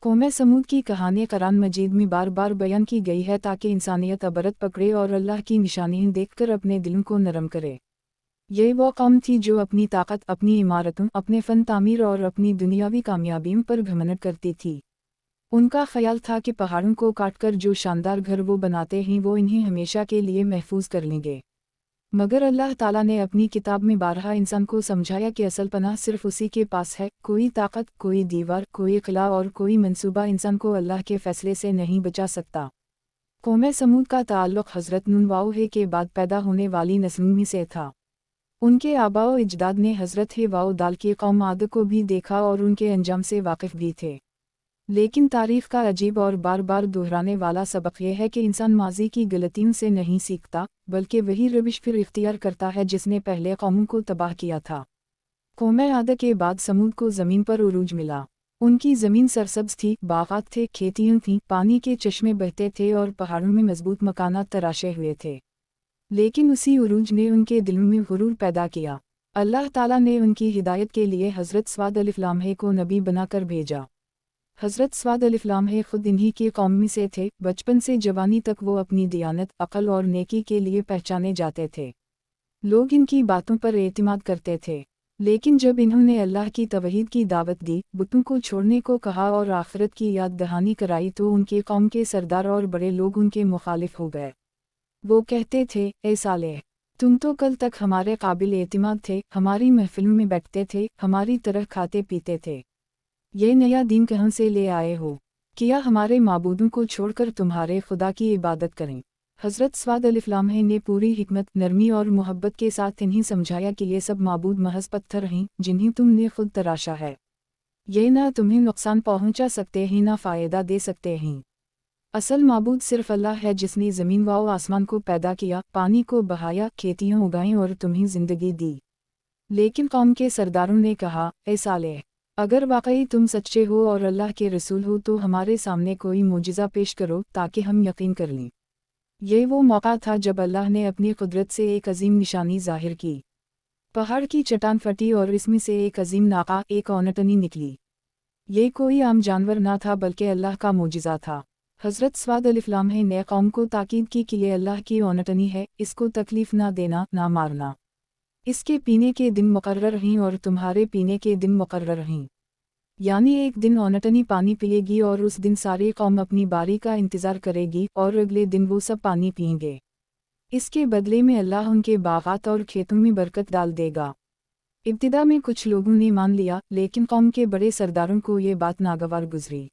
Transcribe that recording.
कौम समूद की कहानी कुरान मजीद में बार बार बयान की गई है ताकि इंसानियत अबरत पकड़े और अल्लाह की निशानियाँ देखकर अपने दिलों को नरम करे। ये वो कौम थी जो अपनी ताकत, अपनी इमारतों, अपने फ़न तामीर और अपनी दुनियावी कामयाबियों पर घमंड करती थी। उनका ख्याल था कि पहाड़ों को काटकर जो शानदार घर वो बनाते हैं वो इन्हें हमेशा के लिए महफूज कर लेंगे। मगर अल्लाह ताला ने अपनी किताब में बारहा इंसान को समझाया कि असल पनाह सिर्फ उसी के पास है। कोई ताकत, कोई दीवार, कोई खिला और कोई मंसूबा इंसान को अल्लाह के फैसले से नहीं बचा सकता। कौम समूद का ताल्लुक़ हज़रत नूह वाह के बाद पैदा होने वाली नस्लों में से था। उनके आबाओ इजदाद ने हज़रत वाओ दाल की कौम आद को भी देखा और उनके अंजाम से वाकिफ़ भी थे। लेकिन तारीख़ का अजीब और बार बार दोहराने वाला सबक यह है कि इंसान माजी की गलतियों से नहीं सीखता, बल्कि वही रविश फिर इख्तियार करता है जिसने पहले कौमों को तबाह किया था। कौम आद के बाद समूद को ज़मीन पर उरूज मिला। उनकी ज़मीन सरसब्ज़ थी, बागात थे, खेतियाँ थीं, पानी के चश्मे बहते थे और पहाड़ों में मजबूत मकानात तराशे हुए थे। लेकिन उसी उरूज ने उनके दिलों में गुरूर पैदा किया। अल्लाह ताला ने उनकी हिदायत के लिए हज़रत स्वाद अलैहिस्सलाम को नबी बनाकर भेजा। हज़रत स्वाद अलैहिस्सलाम खुद इन्हीं की कौम में से थे। बचपन से जवानी तक वो अपनी दियानत, अक़ल और नेकी के लिए पहचाने जाते थे। लोग इनकी बातों पर एतमाद करते थे। लेकिन जब इन्होंने अल्लाह की तौहीद की दावत दी, बुतों को छोड़ने को कहा और आखिरत की याद दहानी कराई तो उनके कौम के सरदार और बड़े लोग उनके मुखालिफ हो गए। वो कहते थे, ए सालेह, तुम तो कल तक हमारे काबिल एतमाद थे, हमारी महफिलों में बैठते थे, हमारी तरह खाते पीते थे। ये नया दीन कहाँ से ले आए हो? किया हमारे माबूदों को छोड़कर तुम्हारे खुदा की इबादत करें। हज़रत स्वाद अलैहिस्सलाम ने पूरी हिकमत, नरमी और मोहब्बत के साथ इन्हें समझाया कि ये सब माबूद महज पत्थर हैं जिन्हें तुमने खुद तराशा है। ये ना तुम्हें नुकसान पहुंचा सकते हैं ना फ़ायदा दे सकते हैं। असल माबूद सिर्फ अल्लाह है जिसने ज़मीन व आसमान को पैदा किया, पानी को बहाया, खेतियाँ उगाईं और तुम्हें ज़िंदगी दी। लेकिन कौम के सरदारों ने कहा, ए सालेह, अगर वाकई तुम सच्चे हो और अल्लाह के रसूल हो तो हमारे सामने कोई मोजिज़ा पेश करो ताकि हम यकीन कर लें। ये वो मौका था जब अल्लाह ने अपनी कुदरत से एक अजीम निशानी ज़ाहिर की। पहाड़ की चट्टान फटी और इसमें से एक अजीम नाका, एक औनटनी निकली। ये कोई आम जानवर ना था बल्कि अल्लाह का मोजिज़ा था। हज़रत स्वाद अलैहिस्सलाम ने कौम को ताकीद की कि ये अल्लाह की औनटनी है, इसको तकलीफ़ ना देना, ना मारना। इसके पीने के दिन मुकर्रर हैं और तुम्हारे पीने के दिन मुकर्रर हैं। यानी एक दिन औनटनी पानी पिएगी और उस दिन सारी कौम अपनी बारी का इंतज़ार करेगी और अगले दिन वो सब पानी पिएंगे। इसके बदले में अल्लाह उनके बागात और खेतों में बरकत डाल देगा। इब्तिदा में कुछ लोगों ने मान लिया, लेकिन कौम के बड़े सरदारों को ये बात नागवार गुजरी।